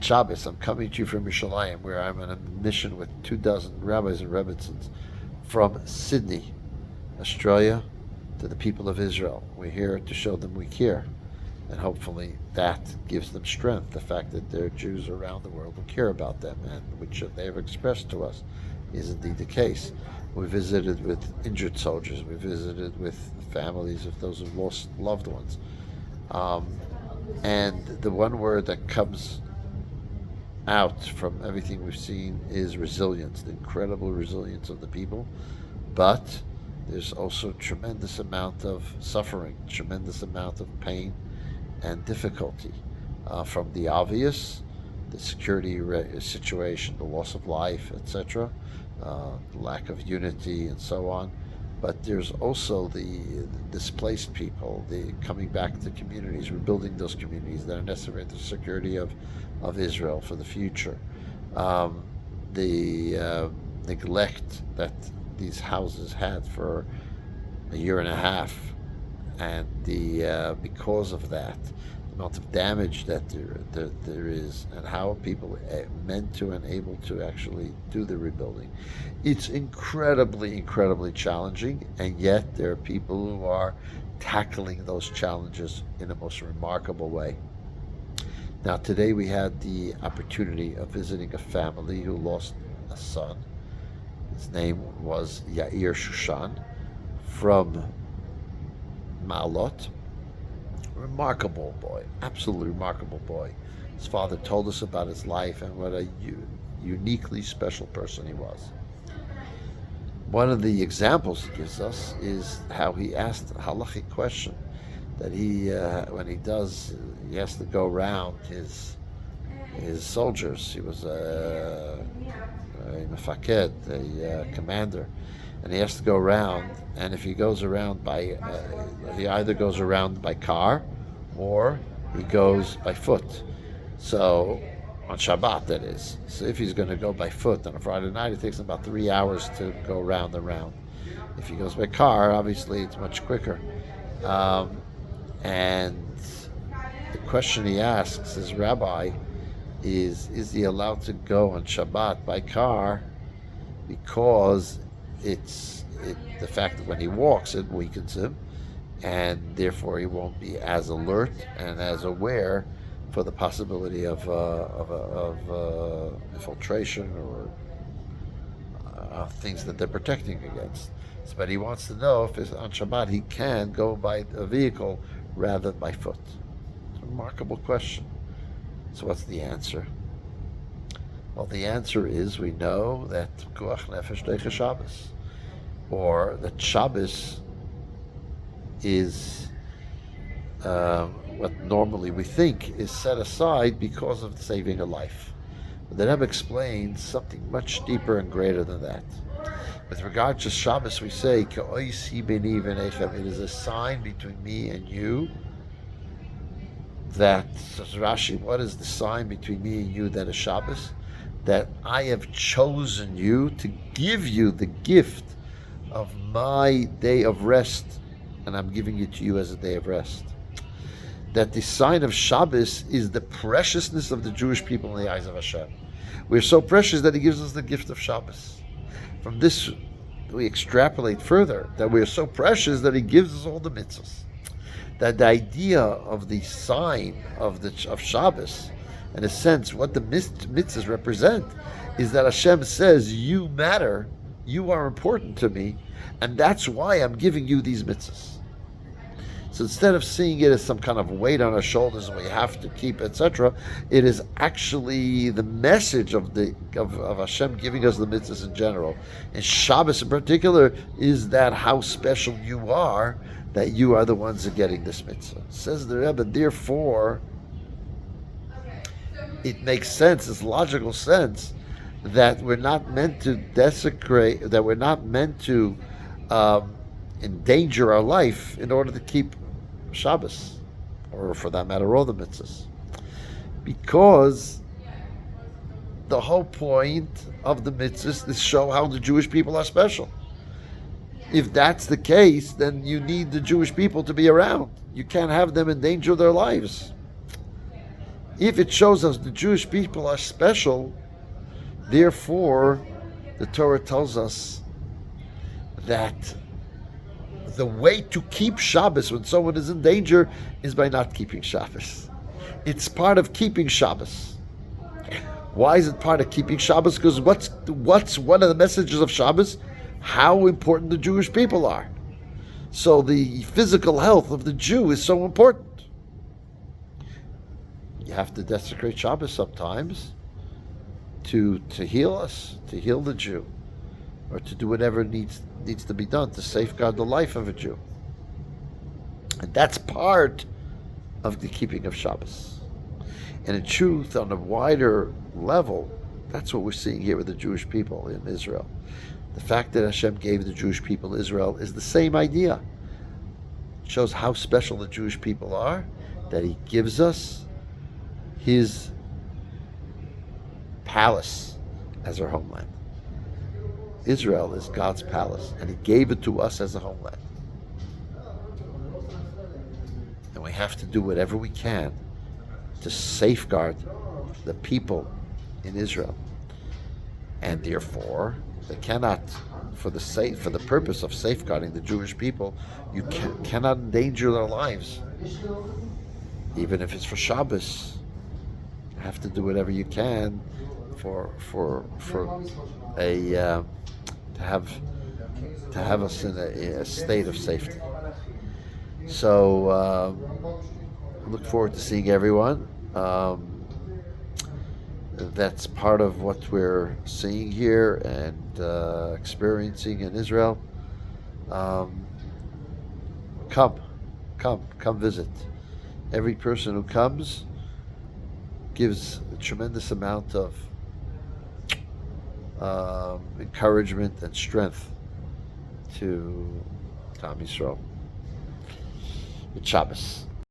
Shabbos, I'm coming to you from Yerushalayim, where I'm on a mission with 24 rabbis and rebbitzins from Sydney, Australia, to the people of Israel. We're here to show them we care. And hopefully that gives them strength, the fact that there are Jews around the world who care about them, and which they have expressed to us is indeed the case. We visited with injured soldiers. We visited with families of those who've lost loved ones. And the one word that comes out from everything we've seen is resilience, the incredible resilience of the people. But there's also tremendous amount of suffering, tremendous amount of pain and difficulty, from the obvious, the security situation, the loss of life, etc., lack of unity, and so on. But there's also the displaced people, the coming back to communities, rebuilding those communities that are necessary for the security of Israel for the future. The neglect that these houses had for a year and a half, and because of that, the amount of damage that there is, and how people are meant to and able to actually do the rebuilding. It's incredibly challenging, and yet there are people who are tackling those challenges in a most remarkable way. Now, today we had the opportunity of visiting a family who lost a son. His name was Yair Shushan from Ma'alot. Remarkable boy, absolutely remarkable boy. His father told us about his life and what a uniquely special person he was. One of the examples he gives us is how he asked a halachic question that when he has to go around his soldiers. He was a mefaked, a commander, and he has to go around. And if he goes around he either goes around by car or he goes by foot. So on Shabbat, that is. So if he's going to go by foot on a Friday night, it takes him about 3 hours to go round and round. If he goes by car, obviously it's much quicker. And the question he asks his rabbi is he allowed to go on Shabbat by car, because the fact that when he walks it weakens him, and therefore he won't be as alert and as aware for the possibility of infiltration or things that they're protecting against. But he wants to know if on Shabbat he can go by a vehicle rather than by foot. It's a remarkable question. So what's the answer? Well, the answer is, we know that Kuach Nefesh Deicha Shabbos, or that Shabbos is what normally we think is set aside because of saving a life. But the Rebbe explains something much deeper and greater than that. With regard to Shabbos, we say, it is a sign between me and you. That, says Rashi, what is the sign between me and you that is Shabbos? That I have chosen you to give you the gift of my day of rest, and I'm giving it to you as a day of rest. That the sign of Shabbos is the preciousness of the Jewish people in the eyes of Hashem. We're so precious that He gives us the gift of Shabbos. From this, we extrapolate further that we are so precious that He gives us all the mitzvahs. That the idea of the sign of Shabbos, in a sense, what the mitzvahs represent, is that Hashem says, you matter, you are important to me, and that's why I'm giving you these mitzvahs. So instead of seeing it as some kind of weight on our shoulders and we have to keep, etc., it is actually the message of Hashem giving us the mitzvahs in general. And Shabbos in particular is that how special you are, that you are the ones that are getting this mitzvah. Says the Rebbe, therefore, it makes sense, it's logical sense, that we're not meant to desecrate, that we're not meant to endanger our life in order to keep Shabbos, or for that matter, all the mitzvahs. Because the whole point of the mitzvahs is to show how the Jewish people are special. If that's the case, then you need the Jewish people to be around. You can't have them endanger their lives. If it shows us the Jewish people are special, therefore the Torah tells us that the way to keep Shabbos when someone is in danger is by not keeping Shabbos. It's part of keeping Shabbos. Why is it part of keeping Shabbos? Because what's one of the messages of Shabbos? How important the Jewish people are. So the physical health of the Jew is so important. You have to desecrate Shabbos sometimes to heal us, to heal the Jew, or to do whatever needs to be done to safeguard the life of a Jew. And that's part of the keeping of Shabbos. And in truth, on a wider level, that's what we're seeing here with the Jewish people in Israel. The fact that Hashem gave the Jewish people Israel is the same idea. It shows how special the Jewish people are, that He gives us His palace as our homeland. Israel is God's palace, and He gave it to us as a homeland. And we have to do whatever we can to safeguard the people in Israel. And therefore, they cannot, for the purpose of safeguarding the Jewish people, you cannot endanger their lives. Even if it's for Shabbos, you have to do whatever you can for to have us in a state of safety. So I look forward to seeing everyone. That's part of what we're seeing here and experiencing in Israel. Come visit. Every person who comes gives a tremendous amount of encouragement and strength to Am Yisrael. Shabbos.